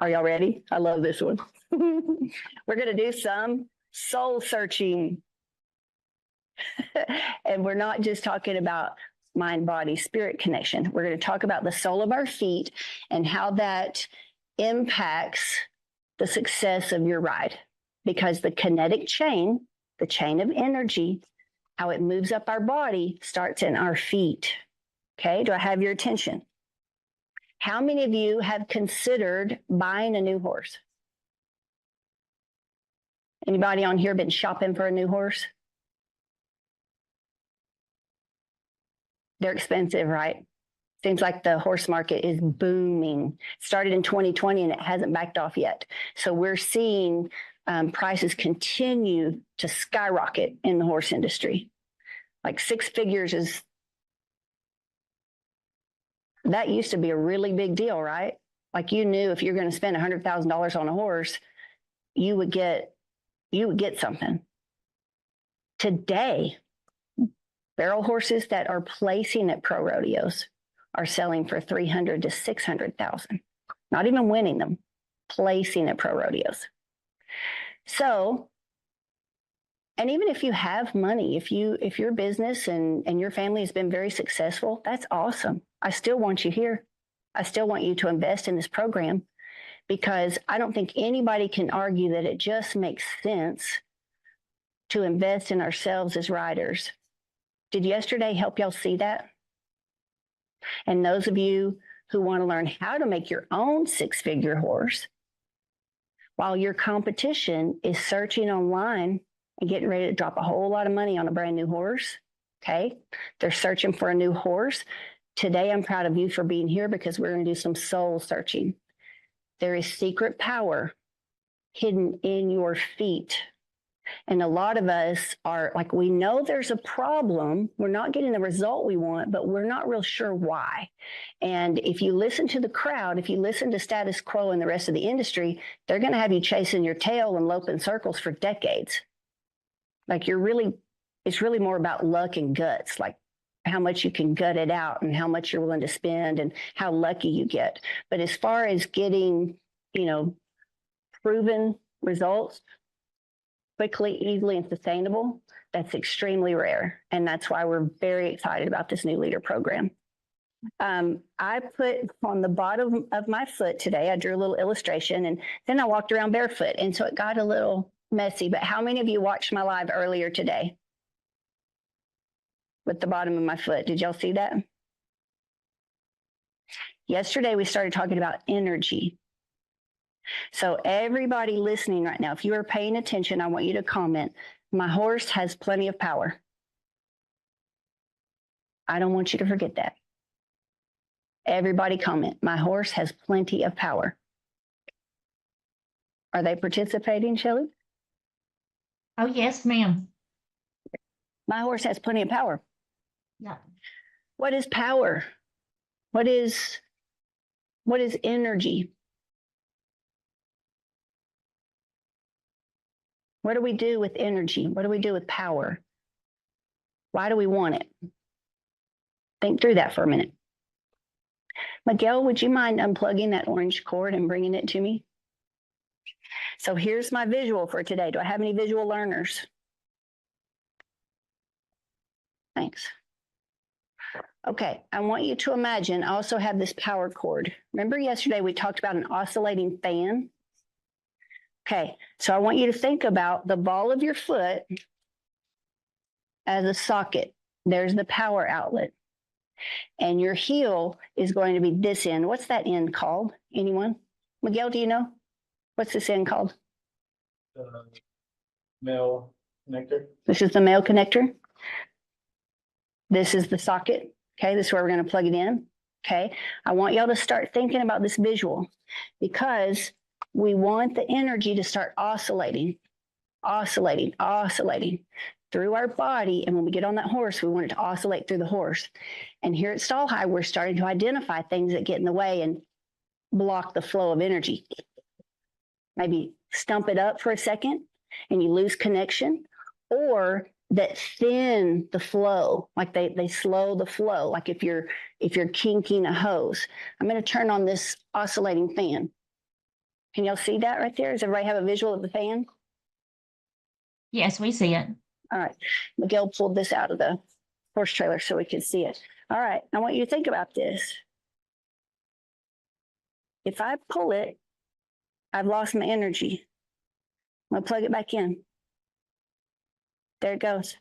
Are y'all ready? I love this one. We're going to do some soul searching. And we're not just talking about mind, body, spirit connection. We're going to talk about the sole of our feet and how that impacts the success of your ride. Because the kinetic chain, the chain of energy, how it moves up our body starts in our feet. Okay, do I have your attention? How many of you have considered buying a new horse? Anybody on here been shopping for a new horse? They're expensive, right? Seems like the horse market is booming. Started in 2020 and it hasn't backed off yet. So we're seeing prices continue to skyrocket in the horse industry. Like 6 figures is, that used to be a really big deal, right? Like you knew if you're going to spend $100,000 on a horse, you would get something. Today, barrel horses that are placing at pro rodeos are selling for $300,000 to $600,000. Not even winning them, placing at pro rodeos. So, and even if you have money, if your business and your family has been very successful, that's awesome. I still want you here. I still want you to invest in this program because I don't think anybody can argue that it just makes sense to invest in ourselves as riders. Did yesterday help y'all see that? And those of you who want to learn how to make your own 6-figure horse, while your competition is searching online and getting ready to drop a whole lot of money on a brand new horse, okay? They're searching for a new horse. Today, I'm proud of you for being here because we're going to do some soul searching. There is secret power hidden in your feet. And a lot of us are like, we know there's a problem. We're not getting the result we want, but we're not real sure why. And if you listen to the crowd, if you listen to status quo and the rest of the industry, they're going to have you chasing your tail and loping circles for decades. Like it's really more about luck and guts, like how much you can gut it out and how much you're willing to spend and how lucky you get. But as far as getting, proven results, quickly, easily, and sustainable, that's extremely rare. And that's why we're very excited about this new leader program. I put on the bottom of my foot today, I drew a little illustration, and then I walked around barefoot. And so it got a little messy. But how many of you watched my live earlier today with the bottom of my foot? Did y'all see that? Yesterday, we started talking about energy. So everybody listening right now, if you are paying attention, I want you to comment, my horse has plenty of power. I don't want you to forget that. Everybody comment, my horse has plenty of power. Are they participating, Shelley? Oh, yes, ma'am. My horse has plenty of power. Yeah. What is power? What is energy? What do we do with energy? What do we do with power? Why do we want it? Think through that for a minute. Miguel, would you mind unplugging that orange cord and bringing it to me? So here's my visual for today. Do I have any visual learners? Thanks. Okay, I want you to imagine I also have this power cord. Remember yesterday we talked about an oscillating fan? Okay, so I want you to think about the ball of your foot as a socket. There's the power outlet. And your heel is going to be this end. What's that end called? Anyone? Miguel, do you know? What's this end called? Male connector. This is the male connector. This is the socket. Okay, this is where we're going to plug it in. Okay, I want y'all to start thinking about this visual because we want the energy to start oscillating through our body. And when we get on that horse, we want it to oscillate through the horse. And here at Stall High, we're starting to identify things that get in the way and block the flow of energy. Maybe stump it up for a second and you lose connection, or that thin the flow, like they slow the flow. Like if you're kinking a hose, I'm going to turn on this oscillating fan. Can y'all see that right there? Does everybody have a visual of the fan? Yes, we see it. All right. Miguel pulled this out of the horse trailer so we could see it. All right. I want you to think about this. If I pull it, I've lost my energy. I'm going to plug it back in. There it goes.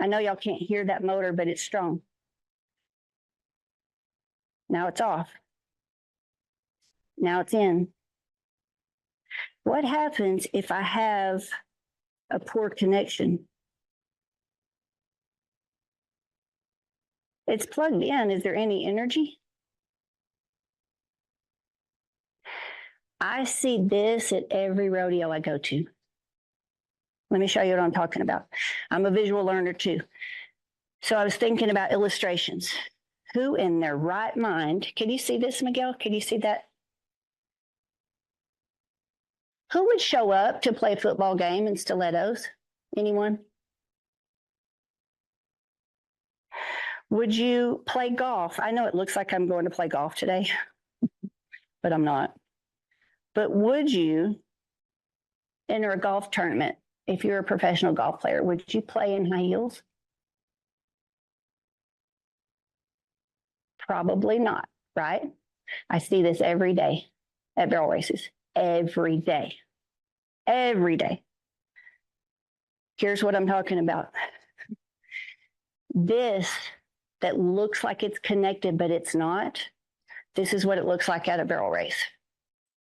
I know y'all can't hear that motor, but it's strong. Now it's off. Now it's in. What happens if I have a poor connection? It's plugged in. Is there any energy? I see this at every rodeo I go to. Let me show you what I'm talking about. I'm a visual learner too. So I was thinking about illustrations. Who in their right mind, can you see this, Miguel? Can you see that? Who would show up to play a football game in stilettos? Anyone? Would you play golf? I know it looks like I'm going to play golf today, but I'm not. But would you enter a golf tournament if you're a professional golf player? Would you play in high heels? Probably not, right? I see this every day at barrel races. Every day. Every day. Here's what I'm talking about. This that looks like it's connected, but it's not. This is what it looks like at a barrel race.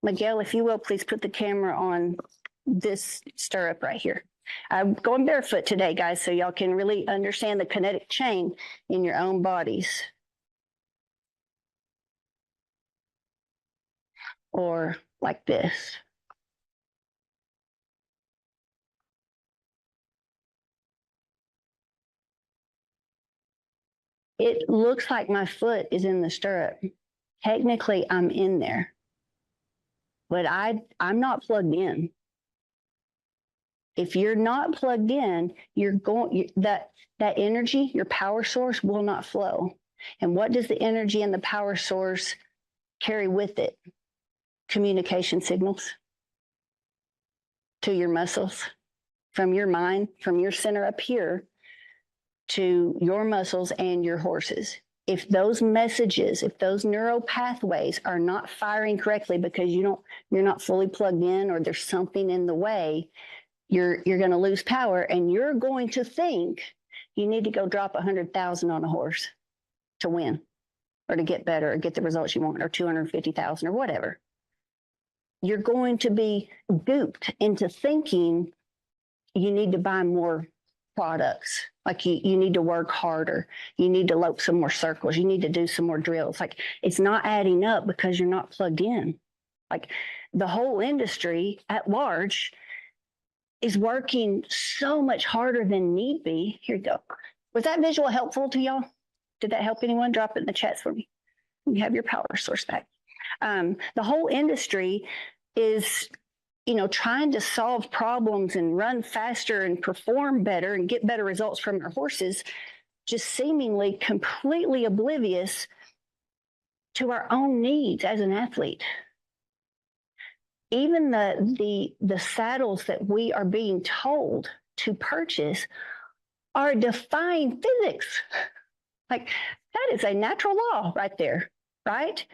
Miguel, if you will, please put the camera on this stirrup right here. I'm going barefoot today, guys, so y'all can really understand the kinetic chain in your own bodies. Or like this. It looks like my foot is in the stirrup. Technically, I'm in there, but I'm not plugged in. If you're not plugged in, that energy, your power source will not flow. And what does the energy and the power source carry with it? Communication signals to your muscles, from your mind, from your center up here to your muscles and your horses. If those messages, if those neural pathways are not firing correctly because you're not fully plugged in, or there's something in the way, you're going to lose power, and you're going to think you need to go drop 100,000 on a horse to win, or to get better, or get the results you want, or 250,000 or whatever. You're going to be duped into thinking you need to buy more products. Like you need to work harder. You need to lope some more circles. You need to do some more drills. Like, it's not adding up because you're not plugged in. Like, the whole industry at large is working so much harder than need be. Here you go. Was that visual helpful to y'all? Did that help anyone? Drop it in the chats for me. You have your power source back. The whole industry is, trying to solve problems and run faster and perform better and get better results from their horses, just seemingly completely oblivious to our own needs as an athlete. Even the saddles that we are being told to purchase are defying physics. Like, that is a natural law right there, right?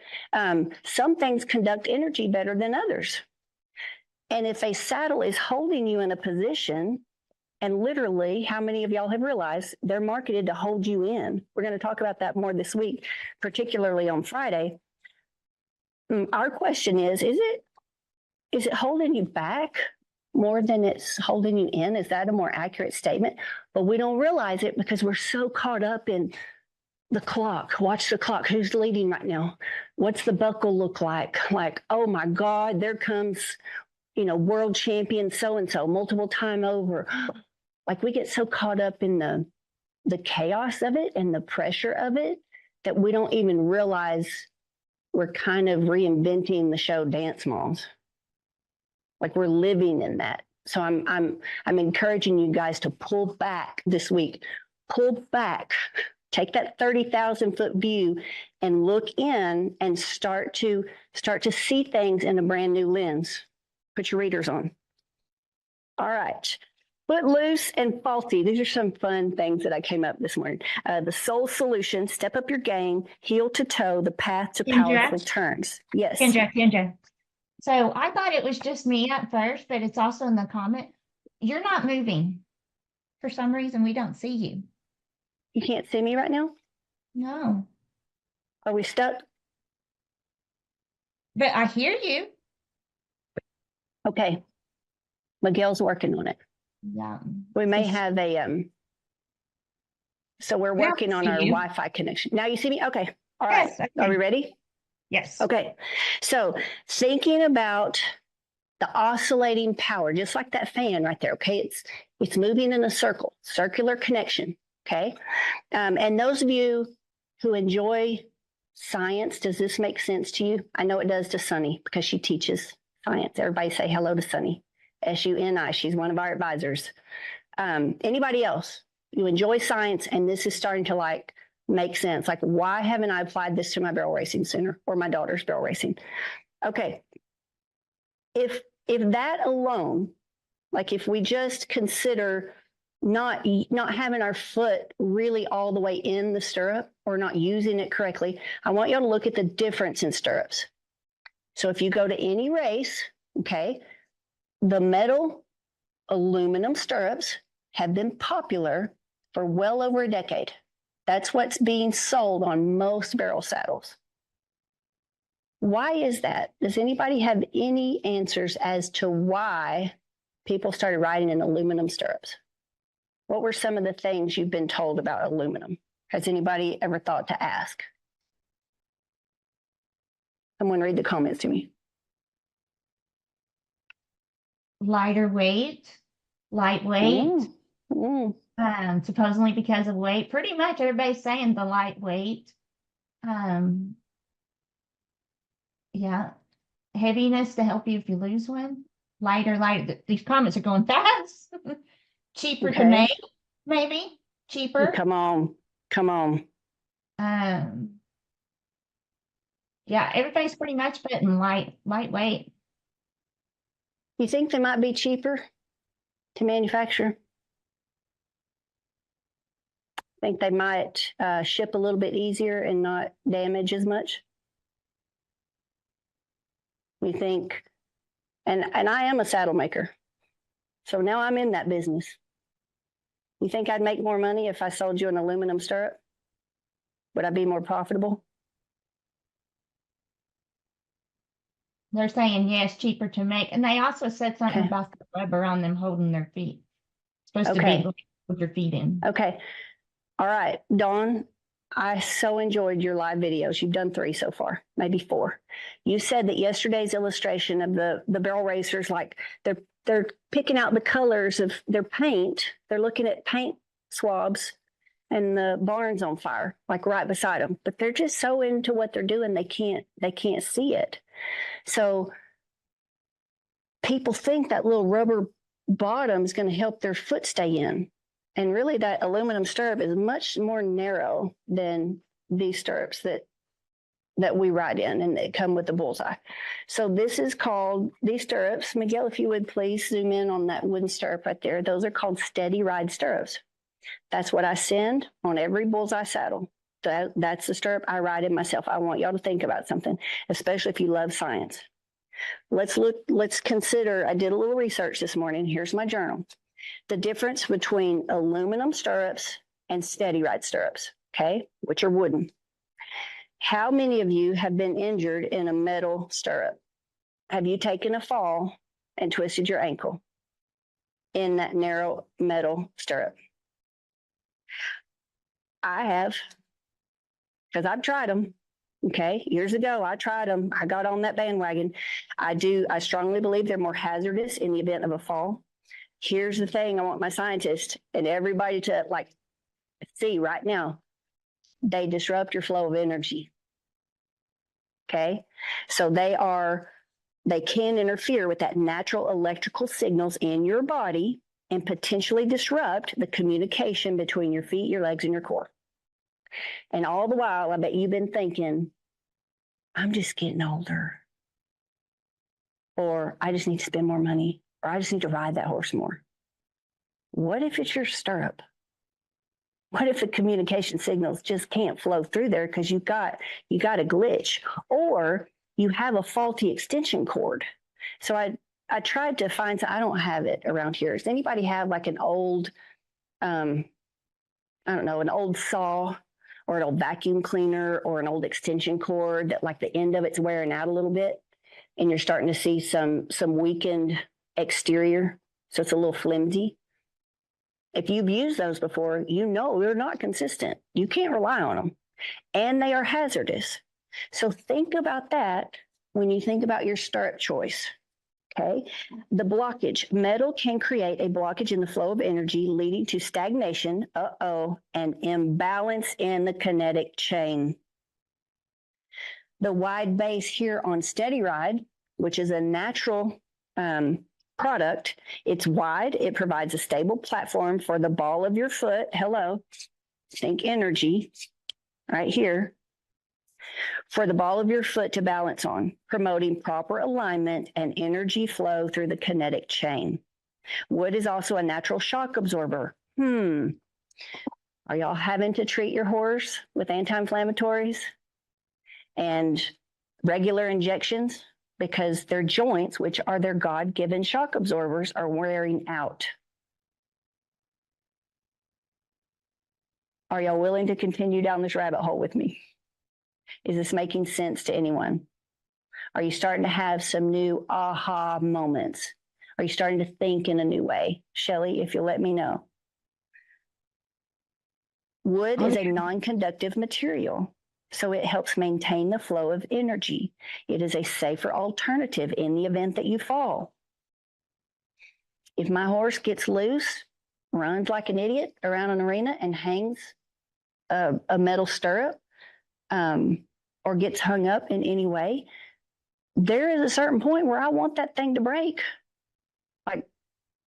Some things conduct energy better than others. And if a saddle is holding you in a position, and literally, how many of y'all have realized they're marketed to hold you in? We're going to talk about that more this week, particularly on Friday. Our question is it holding you back more than it's holding you in? Is that a more accurate statement? But we don't realize it because we're so caught up in the clock. Watch the clock. Who's leading right now? What's the buckle look like? Like, oh my God, there comes, world champion so-and-so, multiple time over. Like, we get so caught up in the chaos of it and the pressure of it that we don't even realize we're kind of reinventing the show Dance Moms. Like, we're living in that. So I'm encouraging you guys to pull back this week. Pull back Take that 30,000-foot view and look in and start to see things in a brand new lens. Put your readers on. All right. Footloose and faulty. These are some fun things that I came up this morning. The soul solution, step up your game, heel to toe, the path to powerful turns. Yes. Kendra. So I thought it was just me at first, but it's also in the comment. You're not moving. For some reason, we don't see you. You can't see me right now? No, Are we stuck? but I hear you. Okay. Miguel's working on it. Yeah. We may Just- have a so we're Now I working on see our you. Wi-Fi connection. Now you see me? Okay. All right. Yes, okay. Are we ready? Yes. Okay. So thinking about the oscillating power, just like that fan right there. Okay. It's moving in a circle, circular connection. Okay. And those of you who enjoy science, does this make sense to you? I know it does to Sunny because she teaches science. Everybody say hello to Sunny. SUNI. She's one of our advisors. Anybody else? You enjoy science and this is starting to like make sense. Like, why haven't I applied this to my barrel racing sooner or my daughter's barrel racing? Okay. If that alone, like if we just consider not having our foot really all the way in the stirrup or not using it correctly, I want y'all to look at the difference in stirrups. So if you go to any race, okay, the metal aluminum stirrups have been popular for well over a decade. That's what's being sold on most barrel saddles. Why is that? Does anybody have any answers as to why people started riding in aluminum stirrups? What were some of the things you've been told about aluminum? Has anybody ever thought to ask? Someone read the comments to me. Lighter weight, lightweight. Supposedly because of weight. Pretty much everybody's saying the lightweight. Yeah. Heaviness to help you if you lose one. Lighter. These comments are going fast. Cheaper to make, maybe. Cheaper. Come on. Yeah, everybody's pretty much putting lightweight. You think they might be cheaper to manufacture? Think they might ship a little bit easier and not damage as much? You think, and I am a saddle maker, so now I'm in that business. You think I'd make more money if I sold you an aluminum stirrup? Would I be more profitable? They're saying yes, cheaper to make. And they also said something about the rubber on them holding their feet. It's supposed to be like with your feet in. Okay. All right, Dawn, I so enjoyed your live videos. You've done 3 so far, maybe 4. You said that yesterday's illustration of the barrel racers, like they're picking out the colors of their paint. They're looking at paint swabs and the barn's on fire, like right beside them. But they're just so into what they're doing, they can't see it. So people think that little rubber bottom is going to help their foot stay in. And really that aluminum stirrup is much more narrow than these stirrups that we ride in and they come with the bullseye. So this is called, these stirrups, Miguel, if you would please zoom in on that wooden stirrup right there. Those are called steady ride stirrups. That's what I send on every bullseye saddle. That's the stirrup I ride in myself. I want y'all to think about something, especially if you love science. Let's consider, I did a little research this morning. Here's my journal. The difference between aluminum stirrups and steady ride stirrups, okay, which are wooden. How many of you have been injured in a metal stirrup? Have you taken a fall and twisted your ankle in that narrow metal stirrup? I have, because I've tried them. Okay, years ago, I tried them. I got on that bandwagon. I strongly believe they're more hazardous in the event of a fall. Here's the thing I want my scientists and everybody to like see right now. They disrupt your flow of energy. Okay, so they can interfere with that natural electrical signals in your body and potentially disrupt the communication between your feet, your legs, and your core. And all the while, I bet you've been thinking, I'm just getting older. Or I just need to spend more money. Or I just need to ride that horse more. What if it's your stirrup? What if the communication signals just can't flow through there because you got a glitch, or you have a faulty extension cord? So I tried to find, I don't have it around here. Does anybody have like an old, I don't know, an old saw or an old vacuum cleaner or an old extension cord that like the end of it's wearing out a little bit and you're starting to see some weakened exterior, so it's a little flimsy? If you've used those before, you know they're not consistent. You can't rely on them, and they are hazardous. So think about that when you think about your stirrup choice. Okay, the blockage. Metal can create a blockage in the flow of energy, leading to stagnation, and imbalance in the kinetic chain. The wide base here on Steady Ride, which is a natural product, it's wide. It provides a stable platform for the ball of your foot. Hello, think energy right here. For the ball of your foot to balance on, promoting proper alignment and energy flow through the kinetic chain. Wood is also a natural shock absorber. Are y'all having to treat your horse with anti-inflammatories and regular injections because their joints, which are their God-given shock absorbers, are wearing out? Are y'all willing to continue down this rabbit hole with me? Is this making sense to anyone? Are you starting to have some new aha moments? Are you starting to think in a new way? Shelley, if you'll let me know. Wood is a non-conductive material, so it helps maintain the flow of energy. It is a safer alternative in the event that you fall. If my horse gets loose, runs like an idiot around an arena and hangs a metal stirrup, or gets hung up in any way, there is a certain point where I want that thing to break. Like,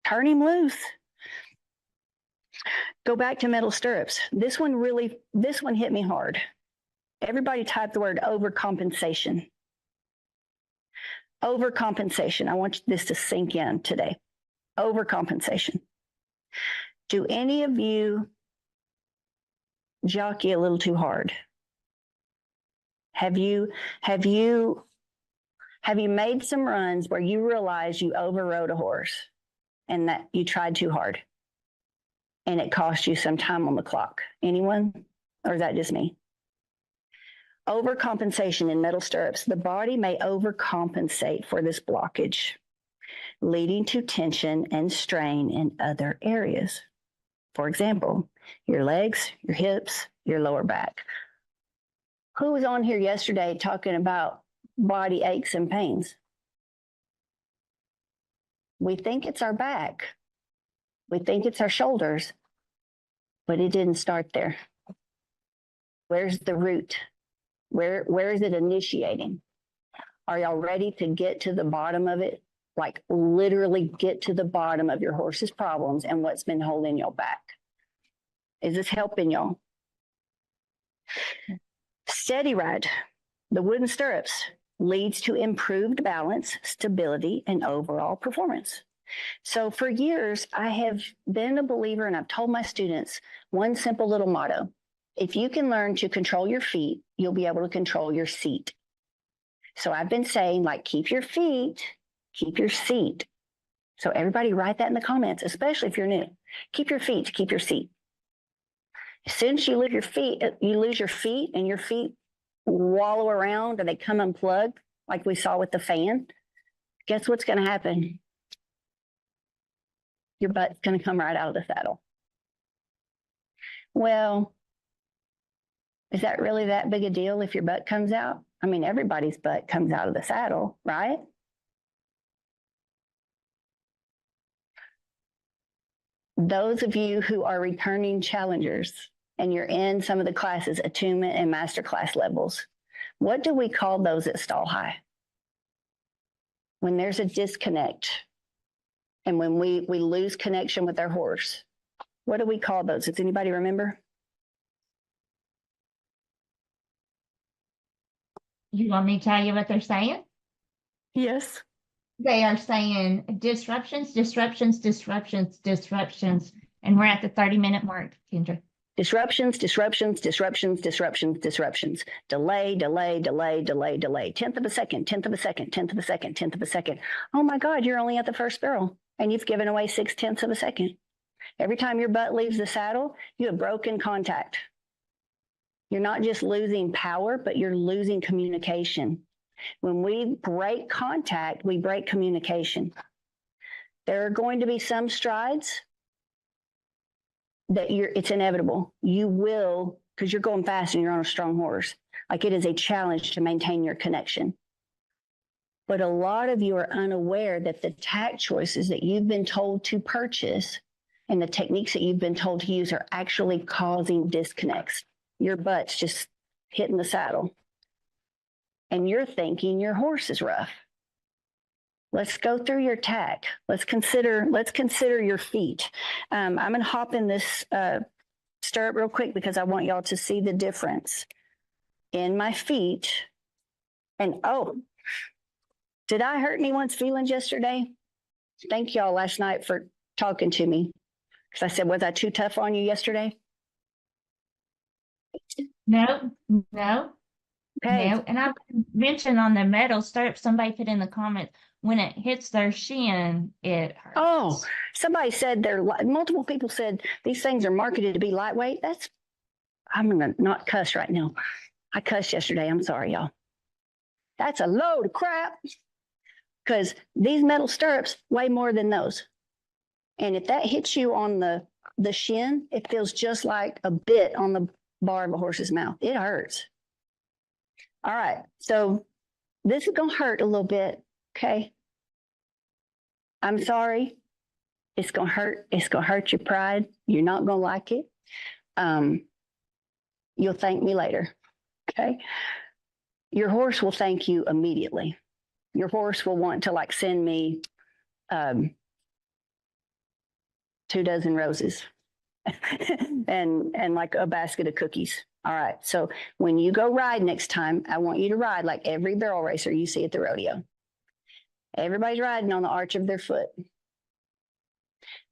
turn him loose. Go back to metal stirrups. This one hit me hard. Everybody type the word overcompensation. Overcompensation. I want this to sink in today. Overcompensation. Do any of you jockey a little too hard? Have you made some runs where you realize you overrode a horse and that you tried too hard and it cost you some time on the clock? Anyone? Or is that just me? Overcompensation in metal stirrups. The body may overcompensate for this blockage, leading to tension and strain in other areas. For example, your legs, your hips, your lower back. Who was on here yesterday talking about body aches and pains? We think it's our back. We think it's our shoulders, but it didn't start there. Where's the root? Where is it initiating? Are y'all ready to get to the bottom of it? Like literally get to the bottom of your horse's problems and what's been holding y'all back. Is this helping y'all? Steady Ride, the wooden stirrups, leads to improved balance, stability, and overall performance. So for years, I have been a believer, and I've told my students one simple little motto. If you can learn to control your feet, you'll be able to control your seat. So I've been saying, like, keep your feet, keep your seat. So everybody write that in the comments, especially if you're new. Keep your feet, keep your seat. As soon as you lose your feet and your feet wallow around or they come unplugged, like we saw with the fan, guess what's going to happen? Your butt's going to come right out of the saddle. Well, is that really that big a deal if your butt comes out? I mean, everybody's butt comes out of the saddle, right? Those of you who are returning challengers and you're in some of the classes, attunement and masterclass levels, what do we call those at Stall High? When there's a disconnect and when we lose connection with our horse, what do we call those? Does anybody remember? You want me to tell you what they're saying? Yes. They are saying disruptions, disruptions, disruptions, disruptions. And we're at the 30-minute mark, Kendra. Disruptions, disruptions, disruptions, disruptions, disruptions. Delay, delay, delay, delay, delay. Tenth of a second, tenth of a second, tenth of a second, tenth of a second. Oh my God, you're only at the first barrel and you've given away 6/10 of a second. Every time your butt leaves the saddle, you have broken contact. You're not just losing power, but you're losing communication. When we break contact, we break communication. There are going to be some strides that it's inevitable. You will, because you're going fast and you're on a strong horse. Like it is a challenge to maintain your connection. But a lot of you are unaware that the tack choices that you've been told to purchase and the techniques that you've been told to use are actually causing disconnects. Your butt's just hitting the saddle. And you're thinking your horse is rough. Let's go through your tack. Let's consider your feet. I'm going to hop in this stirrup real quick because I want y'all to see the difference in my feet. And oh, did I hurt anyone's feelings yesterday? Thank y'all last night for talking to me. Because I said, was I too tough on you yesterday? No, no, Okay. no. And I mentioned on the metal stirrup, somebody put in the comments, when it hits their shin, it hurts. Oh, somebody said multiple people said these things are marketed to be lightweight. I'm going to not cuss right now. I cussed yesterday. I'm sorry, y'all. That's a load of crap because these metal stirrups weigh more than those. And if that hits you on the shin, it feels just like a bit on the bar of a horse's mouth. It hurts. All right. So this is going to hurt a little bit. Okay. I'm sorry. It's going to hurt. It's going to hurt your pride. You're not going to like it. You'll thank me later. Okay. Your horse will thank you immediately. Your horse will want to like send me 2 dozen roses and like a basket of cookies. All right. So when you go ride next time, I want you to ride like every barrel racer you see at the rodeo. Everybody's riding on the arch of their foot.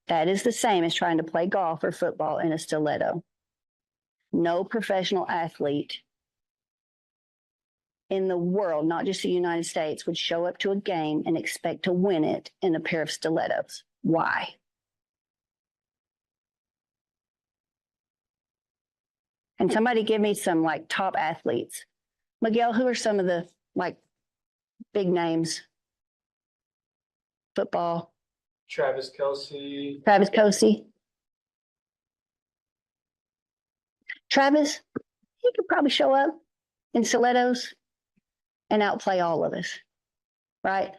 That is the same as trying to play golf or football in a stiletto. No professional athlete in the world, not just the United States, would show up to a game and expect to win it in a pair of stilettos. Why? And somebody give me some like top athletes. Miguel, who are some of the like big names? Football. Travis Kelce. Travis Kelce. Travis, he could probably show up in stilettos and outplay all of us, right?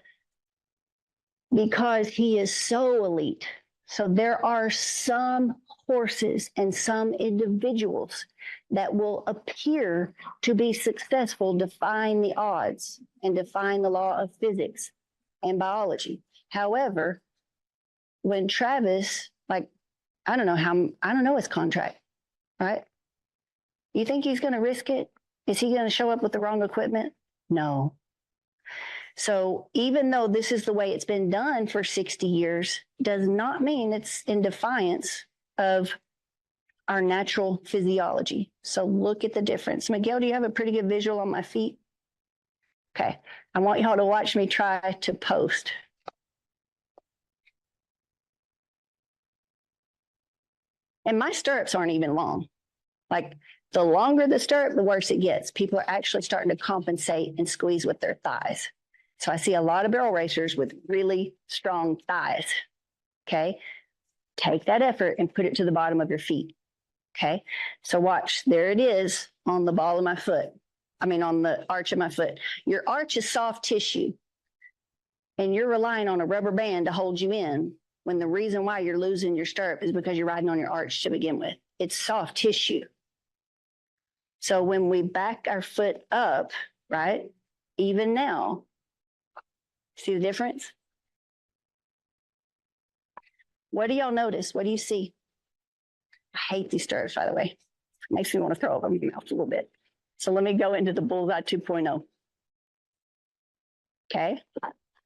Because he is so elite. So there are some horses and some individuals that will appear to be successful, defying the odds and defying the law of physics and biology. However, when Travis, like, I don't know his contract, right? You think he's going to risk it? Is he going to show up with the wrong equipment? No. So even though this is the way it's been done for 60 years, does not mean it's in defiance of our natural physiology. So look at the difference. Miguel, do you have a pretty good visual on my feet? Okay. I want y'all to watch me try to post. And my stirrups aren't even long. Like the longer the stirrup, the worse it gets. People are actually starting to compensate and squeeze with their thighs. So I see a lot of barrel racers with really strong thighs. Okay. Take that effort and put it to the bottom of your feet. Okay. So watch, there it is on the ball of my foot. I mean, on the arch of my foot. Your arch is soft tissue and you're relying on a rubber band to hold you in when the reason why you're losing your stirrup is because you're riding on your arch to begin with. It's soft tissue. So when we back our foot up, right, even now, see the difference? What do y'all notice? What do you see? I hate these stirrups, by the way. It makes me want to throw up in my mouth a little bit. So let me go into the Bullseye 2.0. Okay,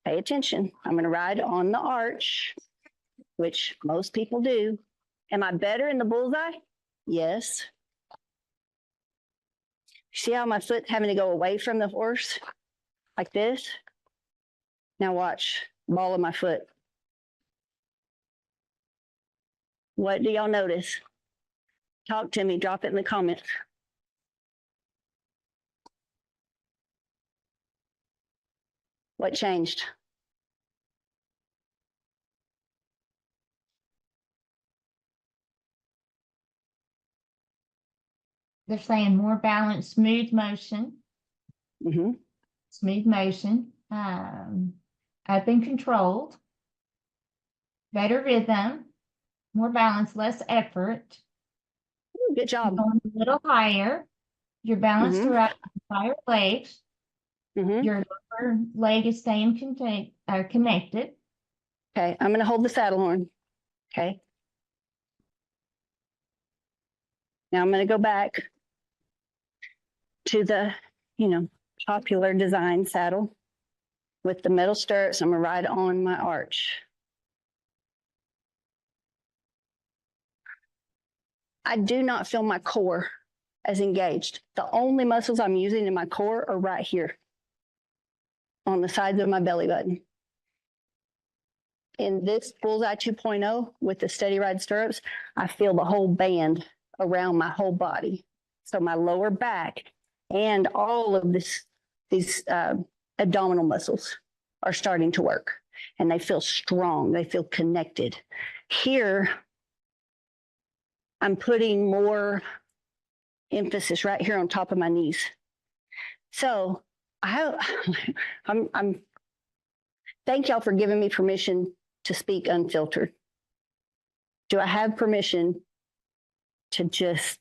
pay attention. I'm going to ride on the arch, which most people do. Am I better in the bullseye? Yes. See how my foot having to go away from the horse like this? Now watch, ball of my foot. What do y'all notice? Talk to me, drop it in the comments. What changed? They're saying more balance, smooth motion, Mm-hmm. up and controlled, better rhythm, more balance, less effort. Good job. Going a little higher. You're balanced Mhm. throughout your entire legs. Mm-hmm. Your lower leg is staying connected. Okay, I'm going to hold the saddle horn. Okay. Now I'm going to go back to the, popular design saddle with the metal stirrups. I'm going to ride on my arch. I do not feel my core as engaged. The only muscles I'm using in my core are right here on the sides of my belly button. In this Bullseye 2.0 with the steady ride stirrups, I feel the whole band around my whole body. So my lower back and all of these abdominal muscles are starting to work, and they feel strong. They feel connected. Here, I'm putting more emphasis right here on top of my knees. So I'm thank y'all for giving me permission to speak unfiltered. Do I have permission to just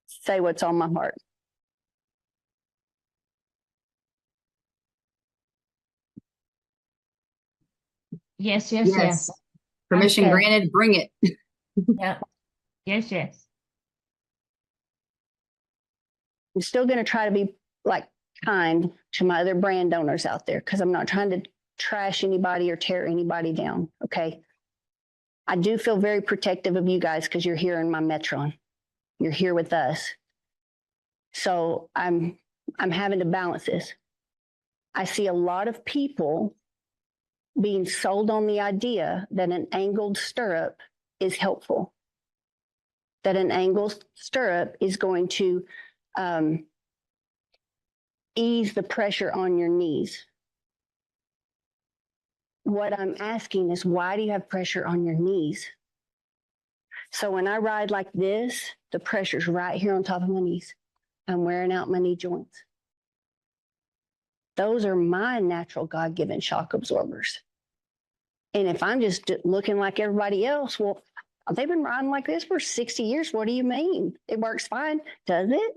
say what's on my heart? Yes, yes, yes. Permission Okay. granted, bring it. Yeah. Yes, yes. I'm still going to try to be like kind to my other brand owners out there because I'm not trying to trash anybody or tear anybody down. Okay. I do feel very protective of you guys because you're here in my Metron. You're here with us. So I'm having to balance this. I see a lot of people being sold on the idea that an angled stirrup is helpful, that an angled stirrup is going to ease the pressure on your knees. What I'm asking is, why do you have pressure on your knees? So when I ride like this, the pressure's right here on top of my knees. I'm wearing out my knee joints. Those are my natural God-given shock absorbers. And if I'm just looking like everybody else, well, they've been riding like this for 60 years. What do you mean? It works fine. Does it?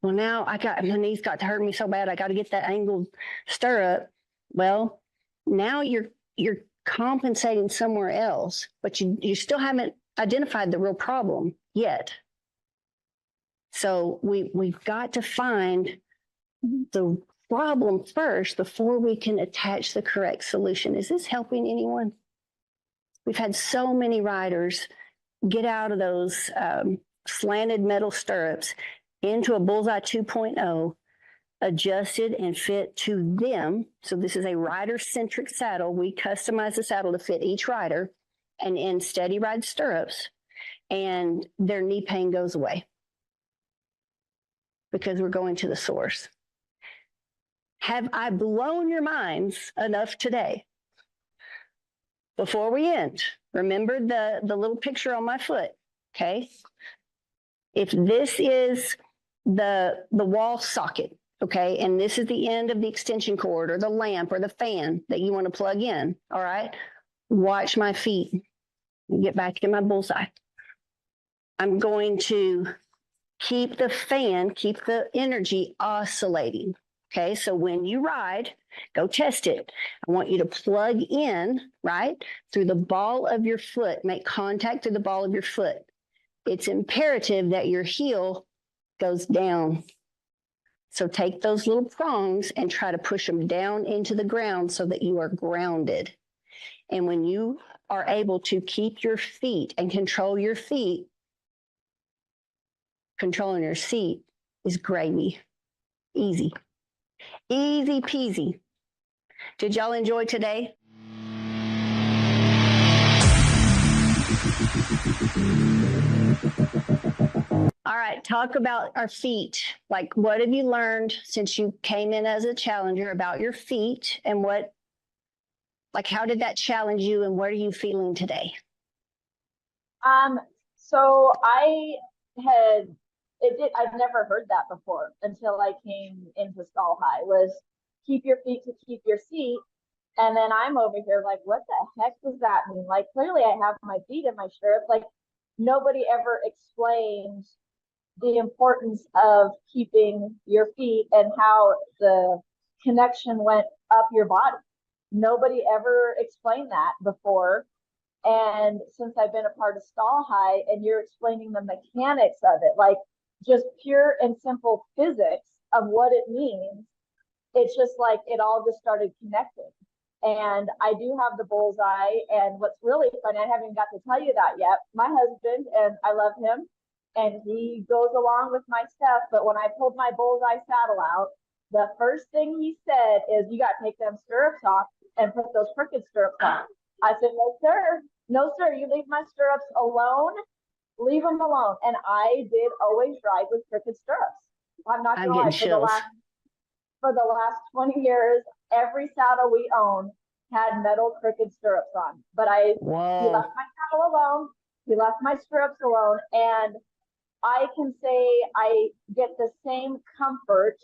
Well, now my knees got to hurt me so bad. I got to get that angled stirrup. Well, now you're compensating somewhere else, but you still haven't identified the real problem yet. So we've got to find the problem first before we can attach the correct solution. Is this helping anyone? We've had so many riders get out of those slanted metal stirrups into a Bullseye 2.0, adjusted and fit to them. So this is a rider-centric saddle. We customize the saddle to fit each rider, and in steady ride stirrups, and their knee pain goes away because we're going to the source. Have I blown your minds enough today? Before we end, remember the little picture on my foot, okay? If this is the wall socket, okay, and this is the end of the extension cord or the lamp or the fan that you want to plug in, all right? Watch my feet. Get back to my bullseye. I'm going to keep the energy oscillating. Okay, so when you ride, go test it. I want you to plug in, right, through the ball of your foot, make contact through the ball of your foot. It's imperative that your heel goes down So take those little prongs and try to push them down into the ground so that you are grounded. And when you are able to keep your feet and control your feet, controlling your seat is gravy. Easy. Easy peasy. Did y'all enjoy today? All right, talk about our feet. Like, what have you learned since you came in as a challenger about your feet, and how did that challenge you, and what are you feeling today? So I'd never heard that before until I came into Stall High, was keep your feet to keep your seat. And then I'm over here like, what the heck does that mean? Like, clearly I have my feet in my stirrups. Like, nobody ever explained the importance of keeping your feet and how the connection went up your body. Nobody ever explained that before. And since I've been a part of Stall High and you're explaining the mechanics of it, like just pure and simple physics of what it means, it's just like it all just started connecting. And I do have the bullseye. And what's really funny, I haven't got to tell you that yet. My husband, and I love him, and he goes along with my stuff. But when I pulled my bullseye saddle out, the first thing he said is, you got to take them stirrups off and put those crooked stirrups on. I said, no, sir. No, sir. You leave my stirrups alone. Leave them alone. And I did always ride with crooked stirrups. I'm not going to lie. For the last 20 years, every saddle we owned had metal crooked stirrups on. But he left my saddle alone. He left my stirrups alone. And I can say I get the same comfort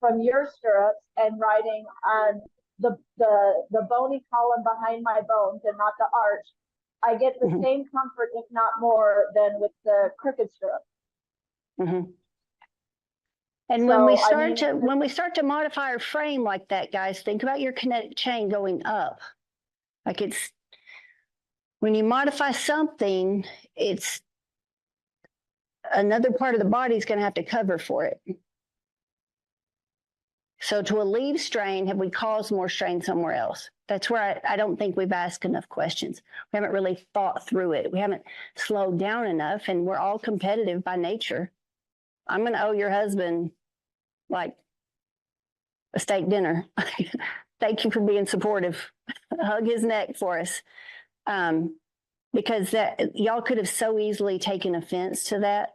from your stirrups and riding on the bony column behind my bones and not the arch. I get the same comfort, if not more, than with the crooked stirrups. Mm-hmm. And when we start to modify our frame like that, guys, think about your kinetic chain going up. Like, when you modify something, it's another part of the body is going to have to cover for it. So to alleviate strain, have we caused more strain somewhere else? That's where I don't think we've asked enough questions. We haven't really thought through it. We haven't slowed down enough, and we're all competitive by nature. I'm going to owe your husband like a steak dinner. Thank you for being supportive. Hug his neck for us. Because y'all could have so easily taken offense to that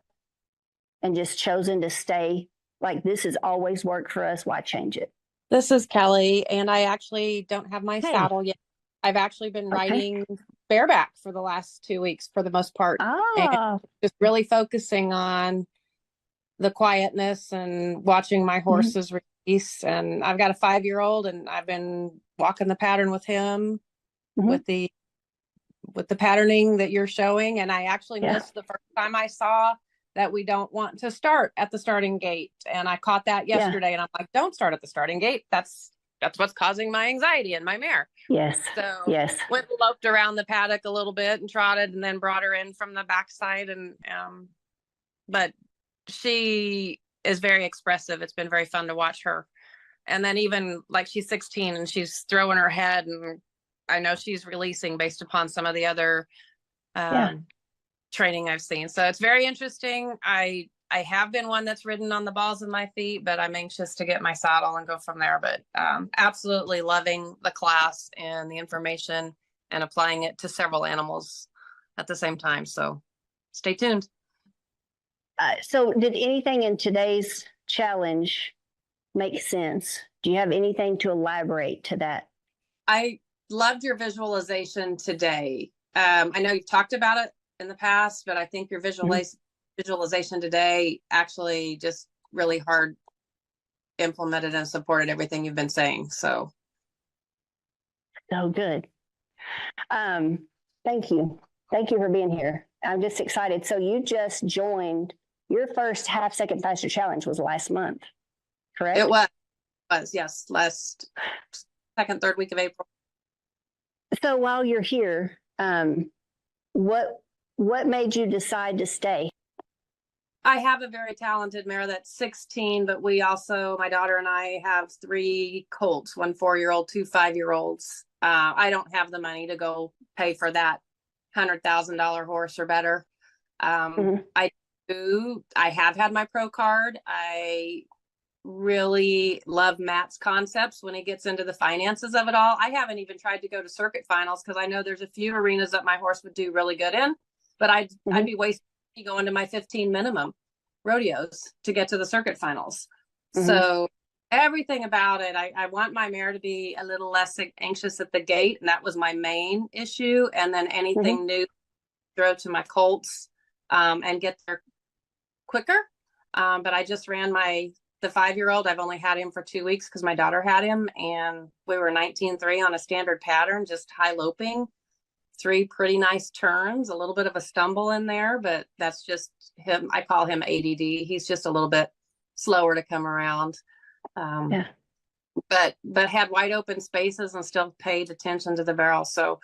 and just chosen to stay. Like, this has always worked for us. Why change it? This is Kelly, and I actually don't have my saddle yet. I've actually been riding bareback for the last 2 weeks for the most part. And just really focusing on the quietness and watching my horses release. And I've got a 5-year-old, and I've been walking the pattern with him with the patterning that you're showing. And I actually missed the first time I saw that we don't want to start at the starting gate. And I caught that yesterday, and I'm like, don't start at the starting gate. That's what's causing my anxiety in my mare. Yes. So went and loped around the paddock a little bit and trotted, and then brought her in from the backside. And but she is very expressive. It's been very fun to watch her. And then even like, she's 16 and she's throwing her head, and I know she's releasing based upon some of the other training I've seen. So it's very interesting. I have been one that's ridden on the balls of my feet, but I'm anxious to get my saddle and go from there. But absolutely loving the class and the information and applying it to several animals at the same time. So stay tuned. So did anything in today's challenge make sense? Do you have anything to elaborate to that? I loved your visualization today. I know you've talked about it in the past, but I think your visualization today actually just really hard implemented and supported everything you've been saying. So good. Thank you. Thank you for being here. I'm just excited. So you just joined, your first half-second faster challenge was last month, correct? It was, yes, last second, third week of April. So while you're here, what made you decide to stay? I have a very talented mare that's 16, but we also, my daughter and I have 3 colts, 1 4-year-old, 2 5-year-olds. I don't have the money to go pay for that $100,000 horse or better. I have had my pro card. I really love Matt's concepts when he gets into the finances of it all. I haven't even tried to go to circuit finals because I know there's a few arenas that my horse would do really good in, but I'd be wasting going to my 15 minimum rodeos to get to the circuit finals. So everything about it, I want my mare to be a little less anxious at the gate, and that was my main issue. And then anything new, throw to my colts and get there quicker. But I just ran the 5-year-old. I've only had him for 2 weeks because my daughter had him, and we were 19-3 on a standard pattern, just high loping, 3 pretty nice turns, a little bit of a stumble in there, but that's just him. I call him ADD. He's just a little bit slower to come around. But had wide open spaces and still paid attention to the barrel. So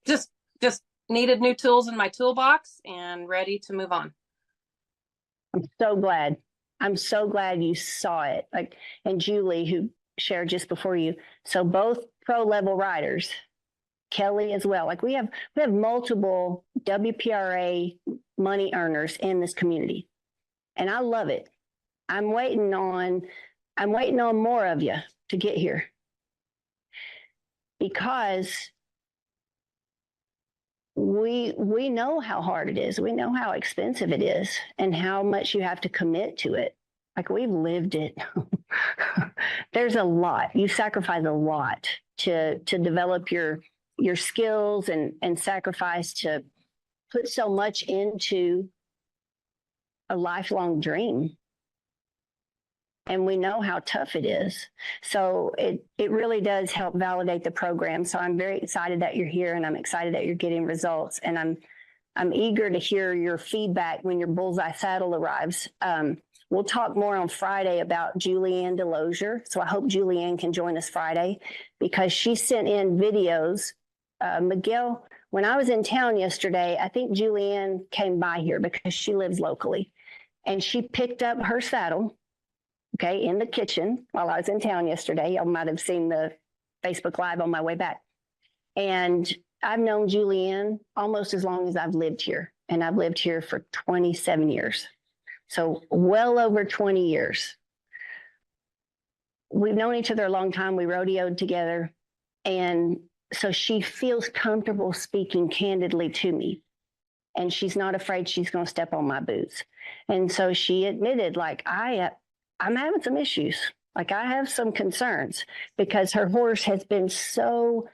just needed new tools in my toolbox and ready to move on. I'm so glad. I'm so glad you saw it. Like, and Julie, who shared just before you. So both pro level riders, Kelly as well. Like we have multiple WPRA money earners in this community, and I love it. I'm waiting on more of you to get here, because we know how hard it is. We know how expensive it is and how much you have to commit to it. Like, we've lived it. There's a lot. You sacrifice a lot to develop your skills and sacrifice to put so much into a lifelong dream. And we know how tough it is. So it really does help validate the program. So I'm very excited that you're here, and I'm excited that you're getting results. And I'm eager to hear your feedback when your bullseye saddle arrives. We'll talk more on Friday about Julianne Delosier. So I hope Julianne can join us Friday, because she sent in videos. Miguel, when I was in town yesterday, I think Julianne came by here because she lives locally, and she picked up her saddle, okay, in the kitchen while I was in town yesterday. I might have seen the Facebook Live on my way back. And I've known Julianne almost as long as I've lived here, and I've lived here for 27 years. So well over 20 years. We've known each other a long time. We rodeoed together. And so she feels comfortable speaking candidly to me. And she's not afraid she's going to step on my boots. And so she admitted, like, I'm having some issues. Like, I have some concerns, because her horse has been so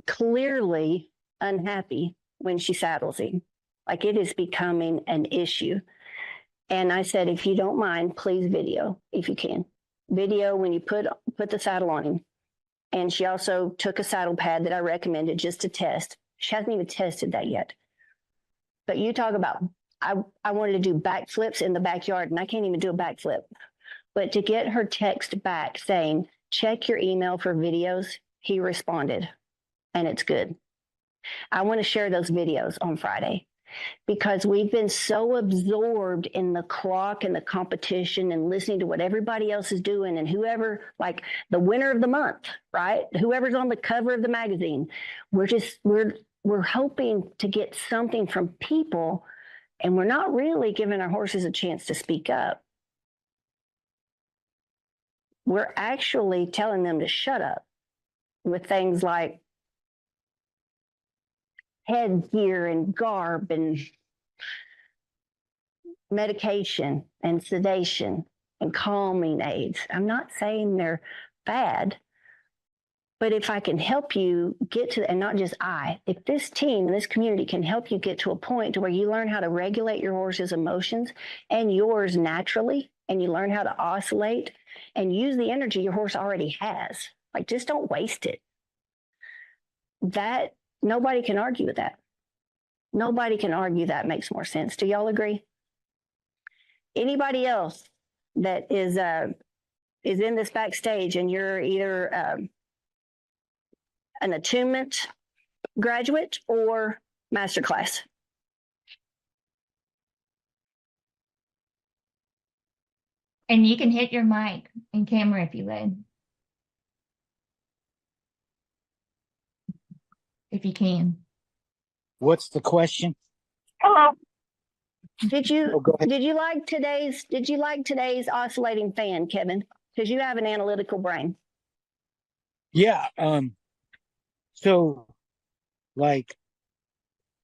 clearly unhappy when she saddles him. Like, it is becoming an issue. And I said, if you don't mind, please video, if you can. Video when you put the saddle on him. And she also took a saddle pad that I recommended just to test. She hasn't even tested that yet. But you talk about, I wanted to do backflips in the backyard, and I can't even do a backflip. But to get her text back saying, check your email for videos, he responded, and it's good. I want to share those videos on Friday, because we've been so absorbed in the clock and the competition and listening to what everybody else is doing, and whoever, like the winner of the month, right? Whoever's on the cover of the magazine. We're hoping to get something from people, and we're not really giving our horses a chance to speak up. We're actually telling them to shut up with things like headgear and garb and medication and sedation and calming aids. I'm not saying they're bad, but if I can help you get to, and not just if this team and this community can help you get to a point to where you learn how to regulate your horse's emotions and yours naturally, and you learn how to oscillate and use the energy your horse already has. Like, just don't waste it. That, nobody can argue with that. Nobody can argue that makes more sense. Do y'all agree? Anybody else that is in this backstage, and you're either an attunement graduate or masterclass? And you can hit your mic and camera if you would. If you can. What's the question? Hello. Did Oh, go ahead. did you like today's oscillating fan, Kevin? Because you have an analytical brain. Yeah. So, like,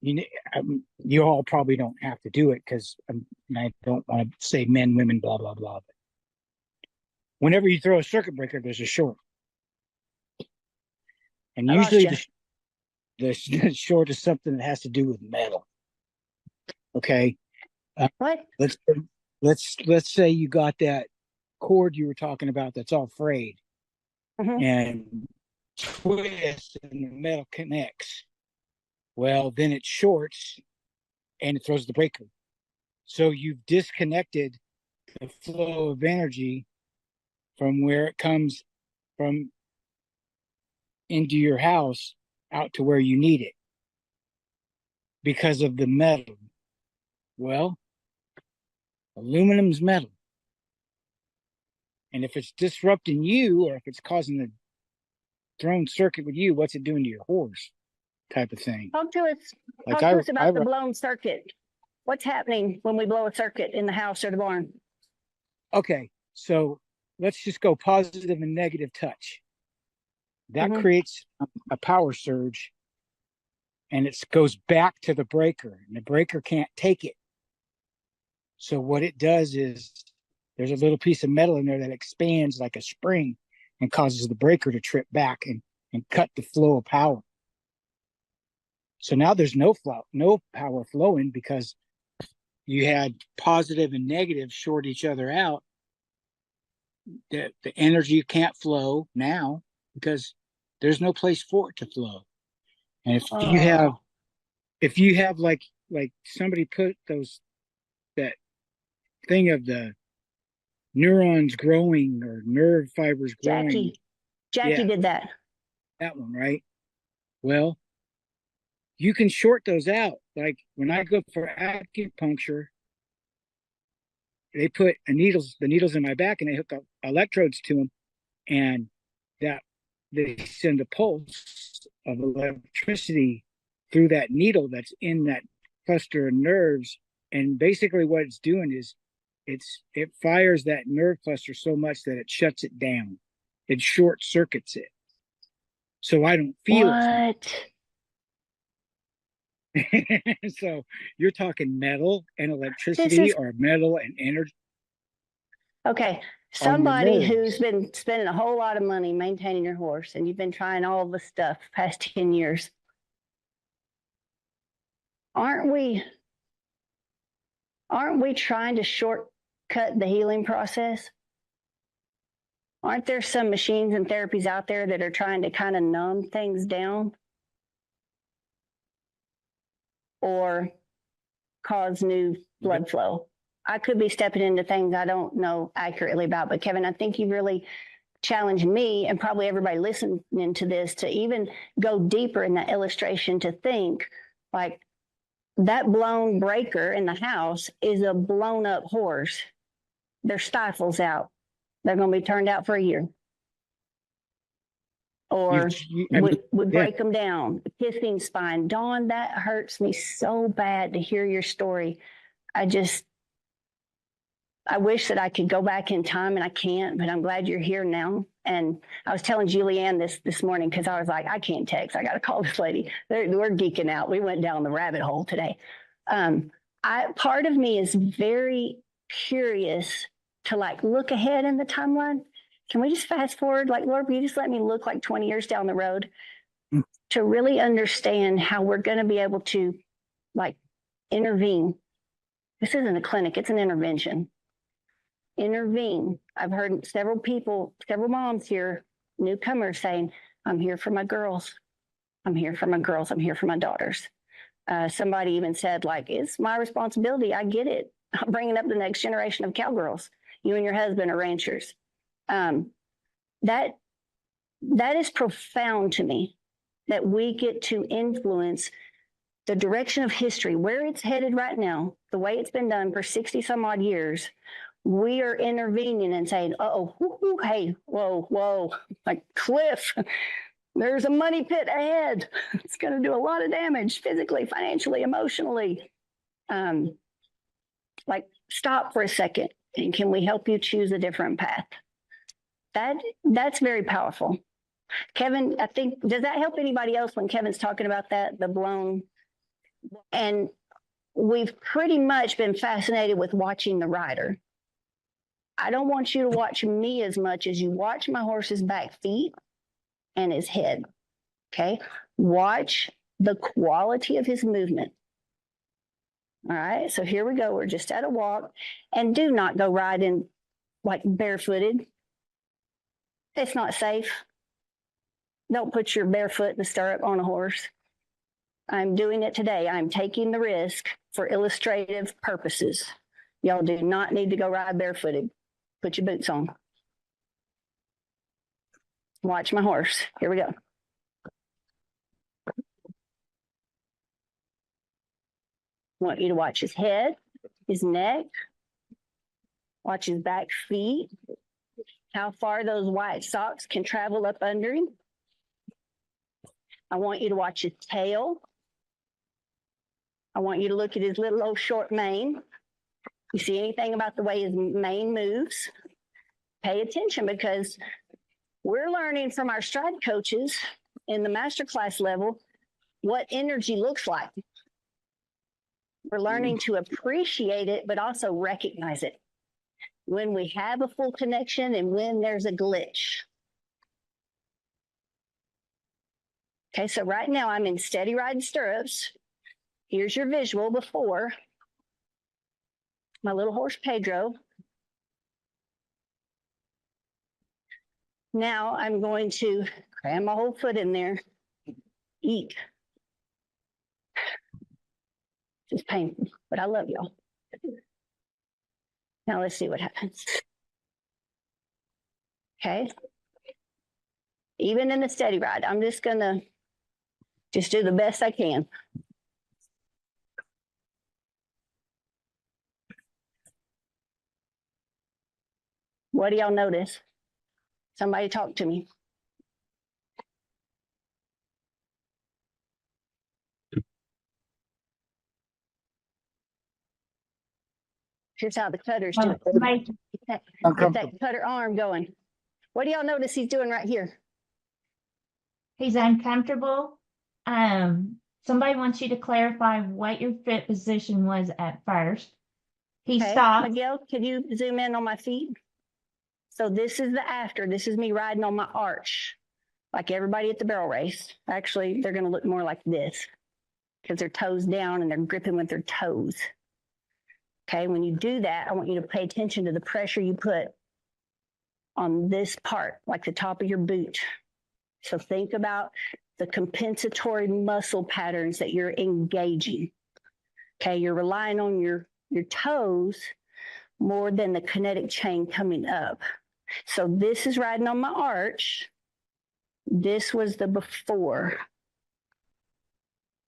you all probably don't have to do it because I don't want to say men, women, blah blah blah. But whenever you throw a circuit breaker, there's a short, and I lost usually you. the short is something that has to do with metal. Okay. What? Let's say you got that cord you were talking about that's all frayed, and twists and the metal connects. Well, then it shorts and it throws the breaker. So you've disconnected the flow of energy from where it comes from into your house out to where you need it because of the metal. Well, aluminum's metal. And if it's disrupting you or if it's causing a thrown circuit with you, what's it doing to your horse? Type of thing. Talk to us. Like Talk to us about the blown circuit. What's happening when we blow a circuit in the house or the barn? Okay, so let's just go positive and negative touch. That creates a power surge, and it goes back to the breaker, and the breaker can't take it. So what it does is there's a little piece of metal in there that expands like a spring and causes the breaker to trip back and cut the flow of power. So now there's no power flowing because you had positive and negative short each other out. The energy can't flow now because there's no place for it to flow. And if you have like somebody put that thing of the neurons growing or nerve fibers growing. Jackie did that. That one, right? Well, you can short those out. Like when I go for acupuncture, they put the needles in my back and they hook up electrodes to them, and that they send a pulse of electricity through that needle that's in that cluster of nerves. And basically what it's doing is it fires that nerve cluster so much that it shuts it down. It short circuits it. So I don't feel it. So you're talking metal and electricity or metal and energy. Okay. Somebody who's been spending a whole lot of money maintaining your horse, and you've been trying all the stuff past 10 years. Aren't we trying to shortcut the healing process? Aren't there some machines and therapies out there that are trying to kind of numb things down? Or cause new blood flow? I could be stepping into things I don't know accurately about, but Kevin, I think you really challenged me and probably everybody listening to this to even go deeper in that illustration, to think like that blown breaker in the house is a blown up horse. Their stifles out. They're going to be turned out for a year. Or would break them down. Kissing spine. Dawn, that hurts me so bad to hear your story. I wish that I could go back in time, and I can't, but I'm glad you're here now. And I was telling Julianne this morning because I was like, I can't text. I got to call this lady. We're geeking out. We went down the rabbit hole today. Part of me is very curious to like look ahead in the timeline. Can we just fast forward? Like, Lord, will you just let me look like 20 years down the road to really understand how we're going to be able to like intervene? This isn't a clinic, it's an intervention. Intervene. I've heard several moms here, newcomers saying, I'm here for my girls. I'm here for my girls. I'm here for my daughters. Somebody even said, like, it's my responsibility. I get it. I'm bringing up the next generation of cowgirls. You and your husband are ranchers. That is profound to me, that we get to influence the direction of history, where it's headed right now, the way it's been done for 60 some odd years. we are intervening and saying, oh, hey, whoa, like cliff, there's a money pit ahead. It's going to do a lot of damage physically, financially, emotionally. Like, stop for a second, and can we help you choose a different path? That's very powerful. Kevin, I think, does that help anybody else when Kevin's talking about that, the blown? And we've pretty much been fascinated with watching the rider. I don't want you to watch me as much as you watch my horse's back feet and his head. Okay. Watch the quality of his movement. All right. So here we go. We're just at a walk, and do not go riding like barefooted. It's not safe. Don't put your bare foot in the stirrup on a horse. I'm doing it today. I'm taking the risk for illustrative purposes. Y'all do not need to go ride barefooted. Put your boots on. Watch my horse. Here we go. I want you to watch his head, his neck, watch his back feet, how far those white socks can travel up under him. I want you to watch his tail. I want you to look at his little old short mane. You see anything about the way his mane moves? Pay attention, because we're learning from our stride coaches in the masterclass level what energy looks like. We're learning to appreciate it, but also recognize it when we have a full connection and when there's a glitch. Okay, so right now I'm in steady ride stirrups. Here's your visual before. My little horse Pedro. Now I'm going to cram my whole foot in there. Eat. Just painful, but I love y'all. Now let's see what happens. Okay. Even in the steady ride, I'm just gonna do the best I can. What do y'all notice? Somebody talk to me. Here's how the cutters do it. Get that cutter arm going. What do y'all notice he's doing right here? He's uncomfortable. Somebody wants you to clarify what your foot position was at first. He stopped. Miguel, can you zoom in on my feet? So this is the after. This is me riding on my arch, like everybody at the barrel race. Actually, they're going to look more like this because their toes down and they're gripping with their toes. Okay, when you do that, I want you to pay attention to the pressure you put on this part, like the top of your boot. So think about the compensatory muscle patterns that you're engaging. Okay, you're relying on your toes more than the kinetic chain coming up. So this is riding on my arch. This was the before.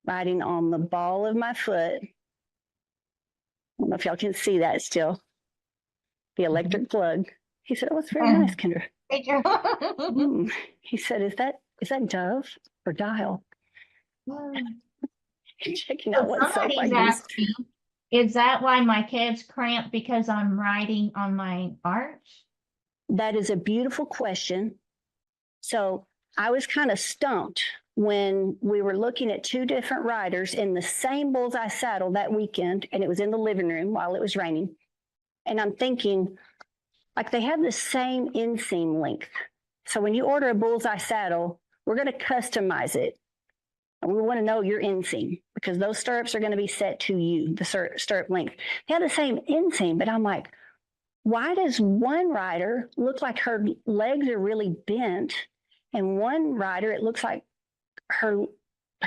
Riding on the ball of my foot. I don't know if y'all can see that still. The electric plug. He said, "Oh, it's very nice, Kendra." He said, "Is that Dove or Dial?" Checking out what soap I use. Is that why my calves cramp because I'm riding on my arch? That is a beautiful question. So I was kind of stumped when we were looking at two different riders in the same bullseye saddle that weekend, and it was in the living room while it was raining. And I'm thinking, like, they have the same inseam length. So when you order a bullseye saddle, we're going to customize it. And we want to know your inseam because those stirrups are going to be set to you, the stirrup length. They have the same inseam, but I'm like, why does one rider look like her legs are really bent, and one rider, it looks like her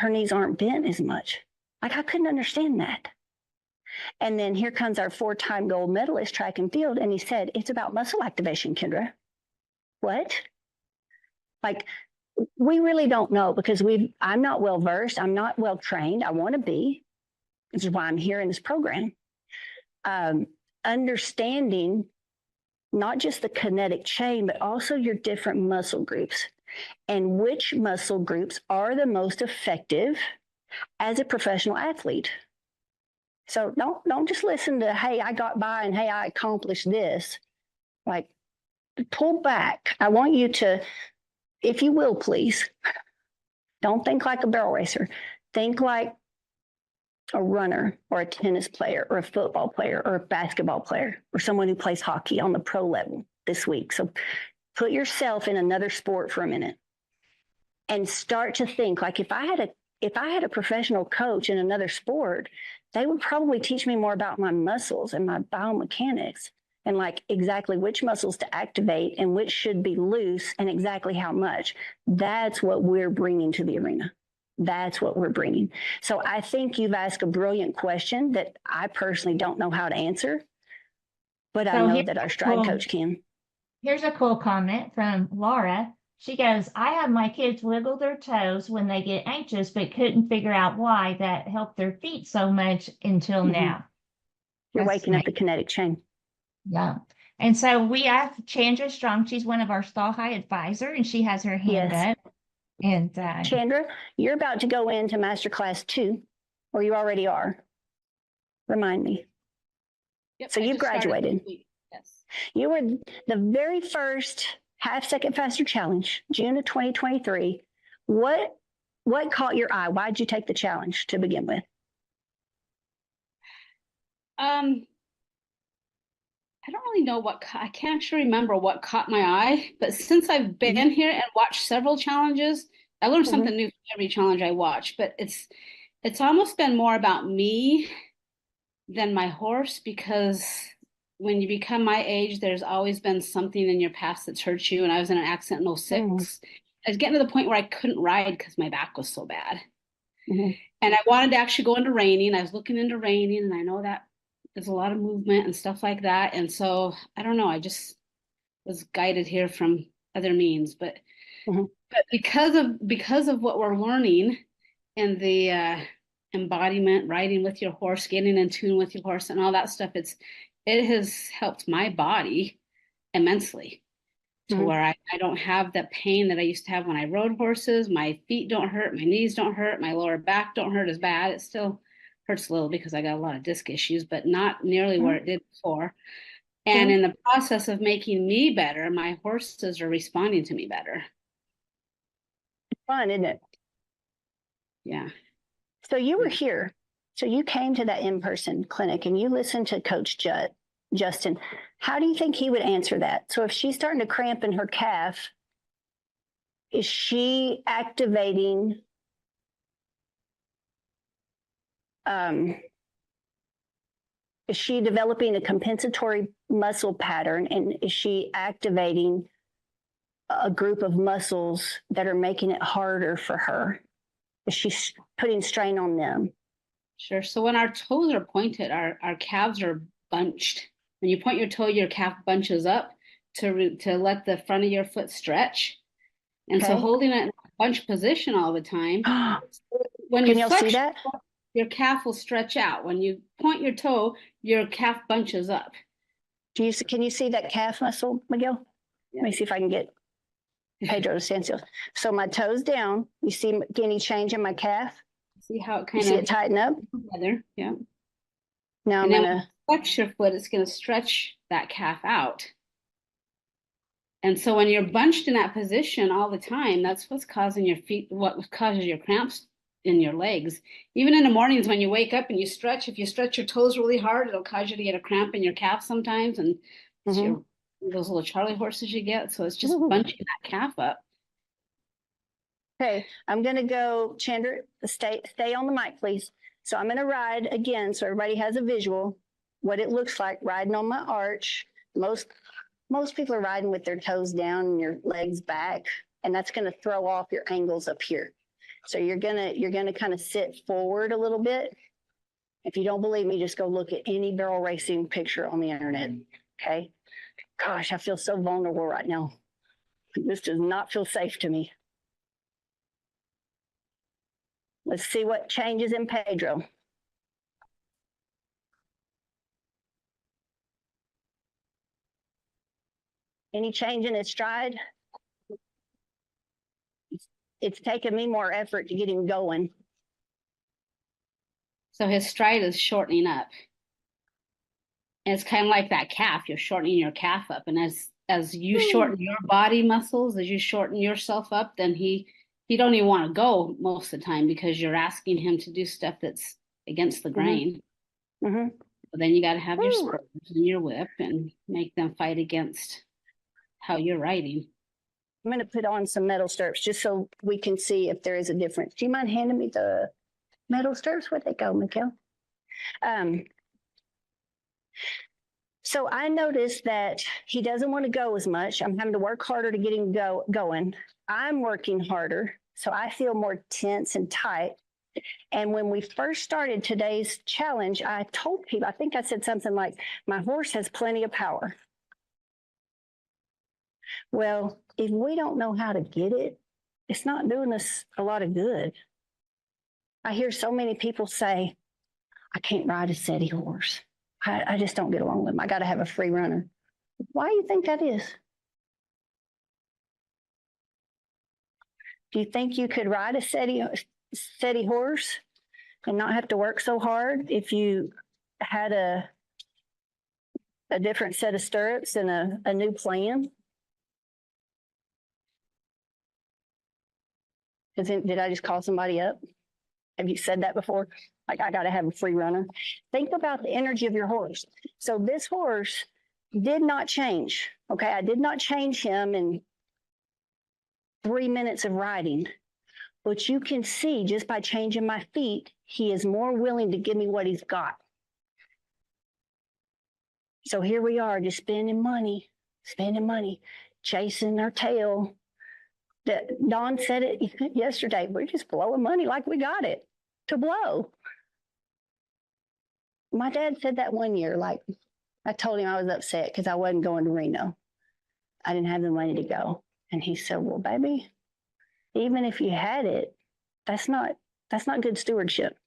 knees aren't bent as much? Like, I couldn't understand that. And then here comes our 4-time gold medalist track and field, and he said, "It's about muscle activation, Kendra." What? Like, we really don't know because I'm not well versed. I'm not well trained. I want to be. This is why I'm here in this program. Understanding not just the kinetic chain, but also your different muscle groups and which muscle groups are the most effective as a professional athlete. So don't just listen to, hey, I got by and hey, I accomplished this. Like, pull back. I want you to, if you will, please, don't think like a barrel racer. Think like a runner or a tennis player or a football player or a basketball player or someone who plays hockey on the pro level this week. So put yourself in another sport for a minute and start to think like if I had a professional coach in another sport, they would probably teach me more about my muscles and my biomechanics and like exactly which muscles to activate and which should be loose and exactly how much. That's what we're bringing to the arena. That's what we're bringing. So I think you've asked a brilliant question that I personally don't know how to answer, but I know that our stride coach can. Here's a cool comment from Laura. She goes, I have my kids wiggle their toes when they get anxious, but couldn't figure out why that helped their feet so much until now. You're waking up the kinetic chain. Yeah. And so we have Chandra Strong. She's one of our Stall High advisor, and she has her hand up. And Chandra, you're about to go into Masterclass 2, or you already are. Remind me. Yep, So you've graduated. Yes. You were the very first Half Second Faster Challenge, June of 2023. What caught your eye? Why did you take the challenge to begin with? I don't really know I can't actually remember what caught my eye, but since I've been here and watched several challenges, I learned something new from every challenge I watch, but it's almost been more about me than my horse, because when you become my age, there's always been something in your past that's hurt you. And I was in an accident in 06. I was getting to the point where I couldn't ride because my back was so bad. And I wanted to actually go into reining. I was looking into reining, and I know that there's a lot of movement and stuff like that. And so I don't know, I just was guided here from other means, but because of what we're learning and the embodiment, riding with your horse, getting in tune with your horse and all that stuff, it has helped my body immensely to where I don't have the pain that I used to have when I rode horses. My feet don't hurt, my knees don't hurt, my lower back don't hurt as bad. It still hurts a little because I got a lot of disc issues, but not nearly where it did before. And in the process of making me better, my horses are responding to me better. Fun, isn't it? Yeah. So you were here. So you came to that in-person clinic and you listened to Coach Justin. How do you think he would answer that? So if she's starting to cramp in her calf, is she activating is she developing a compensatory muscle pattern, and is she activating a group of muscles that are making it harder for her? Is she putting strain on them? Sure. So when our toes are pointed, our calves are bunched. When you point your toe, your calf bunches up to let the front of your foot stretch. And so holding it in a bunch position all the time, when you flex, see that? Your calf will stretch out. When you point your toe, your calf bunches up. Can you see that calf muscle, Miguel? Let me see if I can get Pedro to stand still. So my toes down. You see any change in my calf? See how it kind of see it tighten up? Together. Yeah. Now and I'm gonna flex your foot. It's gonna stretch that calf out. And so when you're bunched in that position all the time, that's what's causing your feet, what causes your cramps in your legs. Even in the mornings when you wake up and you stretch, if you stretch your toes really hard, it'll cause you to get a cramp in your calf sometimes. And those little Charlie horses you get. So it's just bunching that calf up. Okay, I'm going to go, Chandra, stay on the mic, please. So I'm going to ride again so everybody has a visual, what it looks like riding on my arch. Most people are riding with their toes down and your legs back, and that's going to throw off your angles up here. So you're gonna kind of sit forward a little bit. If you don't believe me, just go look at any barrel racing picture on the internet. Okay. Gosh, I feel so vulnerable right now. This does not feel safe to me. Let's see what changes in Pedro. Any change in his stride? It's taken me more effort to get him going. So his stride is shortening up. And it's kind of like that calf. You're shortening your calf up. And as you shorten your body muscles, as you shorten yourself up, then he don't even want to go most of the time because you're asking him to do stuff that's against the grain. Mm-hmm. But then you got to have your spurs and your whip and make them fight against how you're riding. I'm going to put on some metal stirrups just so we can see if there is a difference. Do you mind handing me the metal stirrups? Where'd they go, Mikhail? So I noticed that he doesn't want to go as much. I'm having to work harder to get him going. I'm working harder, so I feel more tense and tight. And when we first started today's challenge, I told people, I think I said something like, my horse has plenty of power. Well, if we don't know how to get it, it's not doing us a lot of good. I hear so many people say, I can't ride a steady horse. I just don't get along with them. I got to have a free runner. Why do you think that is? Do you think you could ride a steady horse and not have to work so hard if you had a different set of stirrups and a new plan? Did I just call somebody up? Have you said that before? Like, I got to have a free runner. Think about the energy of your horse. So this horse did not change. Okay, I did not change him in 3 minutes of riding. But you can see just by changing my feet, he is more willing to give me what he's got. So here we are, just spending money, chasing our tail. Dawn said it yesterday. We're just blowing money like we got it to blow. My dad said that one year, like I told him I was upset because I wasn't going to Reno. I didn't have the money to go. And he said, well, baby, even if you had it, that's not good stewardship.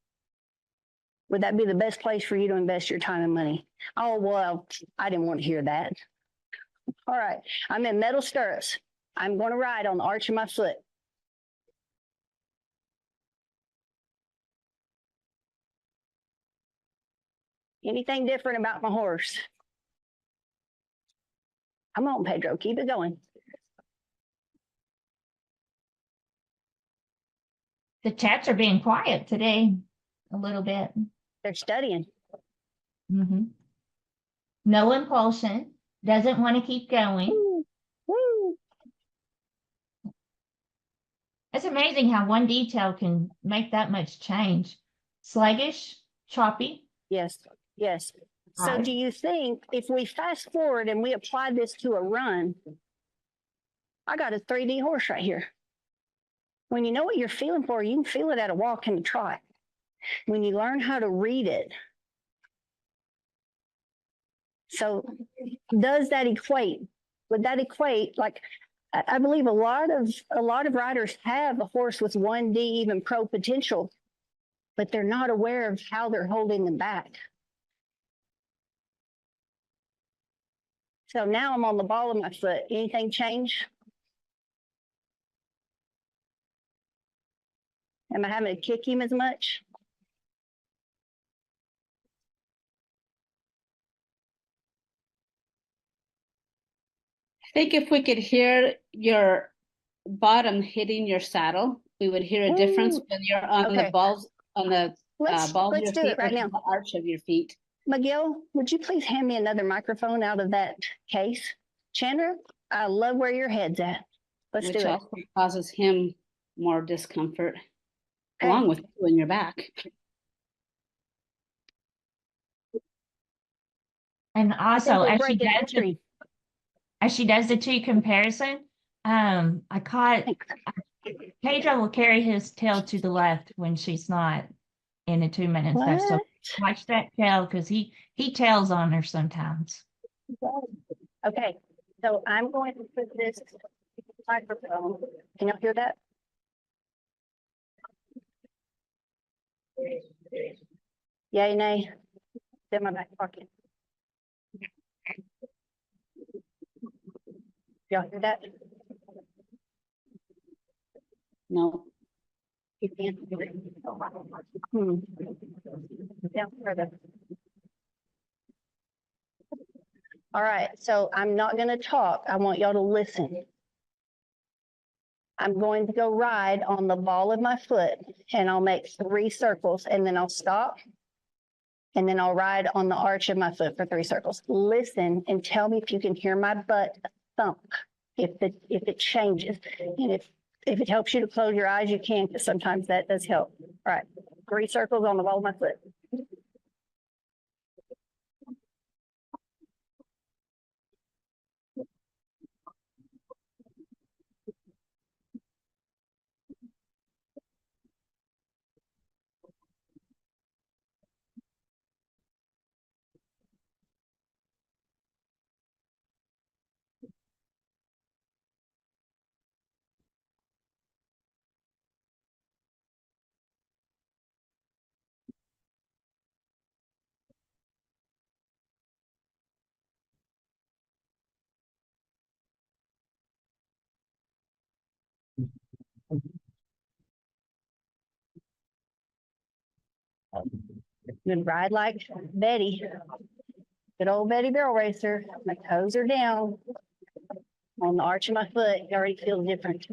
Would that be the best place for you to invest your time and money? Oh, well, I didn't want to hear that. All right, I'm in metal stirrups. I'm going to ride on the arch of my foot. Anything different about my horse? Come on, Pedro, keep it going. The chats are being quiet today a little bit. They're studying. Mm-hmm. No impulsion, doesn't want to keep going. Woo, woo. It's amazing how one detail can make that much change. Sluggish, choppy. Yes, yes. So Right. do you think if we fast forward and we apply this to a run, I got a 3D horse right here. When you know what you're feeling for, you can feel it at a walk and a trot. When you learn how to read it. So does that equate? Would that equate? Like, I believe a lot of riders have a horse with 1D, even pro potential, but they're not aware of how they're holding them back. So now I'm on the ball of my foot. Anything change? Am I having to kick him as much? I think if we could hear your bottom hitting your saddle, we would hear a difference when you're on Okay. the balls on the balls of Let's your do feet it right versus now. the arch of your feet. McGill, would you please hand me another microphone out of that case? Chandra, I love where your head's at. Let's Which do it. also causes him more discomfort, Okay. along with you in your back. And I think also, we're as breaking history. she does the two comparison, I caught Pedro will carry his tail to the left when she's not in the 2 minute stuff. So What? watch that tail because he tails on her sometimes. Okay, so I'm going to put this microphone. Can y'all hear that? Yay, nay? It's in my back pocket. Y'all hear that? No. You can't hear it. Down further. All right, so I'm not going to talk. I want y'all to listen. I'm going to go ride on the ball of my foot and I'll make 3 circles and then I'll stop. And then I'll ride on the arch of my foot for 3 circles. Listen and tell me if you can hear my butt thump, if it changes. And if it helps you to close your eyes, you can, because sometimes that does help. All right, 3 circles on the ball of my foot. Good ride like Betty. Good old Betty barrel racer. My toes are down on the arch of my foot. It already feels different.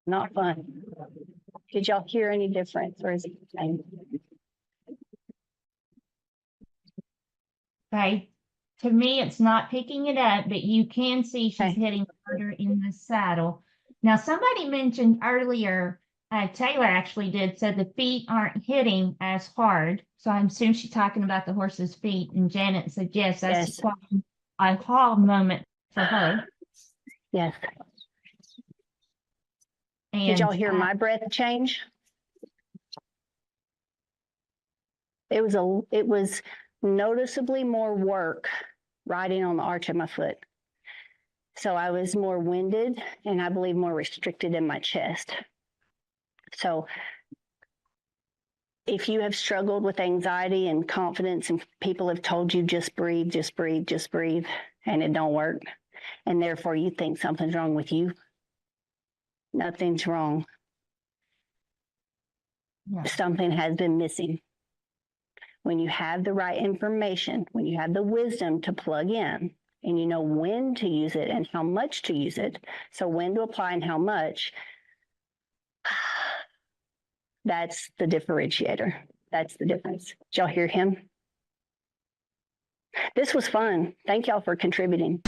Not fun. Did y'all hear any difference or is it the same? Okay. To me, it's not picking it up, but you can see she's Okay. hitting harder in the saddle. Now, somebody mentioned earlier, Taylor actually did, said the feet aren't hitting as hard. So I'm assuming she's talking about the horse's feet. And Janet said, yes, that's Yes. quite a aha moment for her. Yes. And Did y'all hear my breath change? It was noticeably more work riding on the arch of my foot. So I was more winded and I believe more restricted in my chest. So if you have struggled with anxiety and confidence and people have told you just breathe, just breathe, just breathe, and it don't work, and therefore you think something's wrong with you, nothing's wrong. yeah. Something has been missing. When you have the right information, when you have the wisdom to plug in and you know when to use it and how much to use it, so when to apply and how much, that's the differentiator. That's the difference. Did y'all hear him? This was fun. Thank y'all for contributing.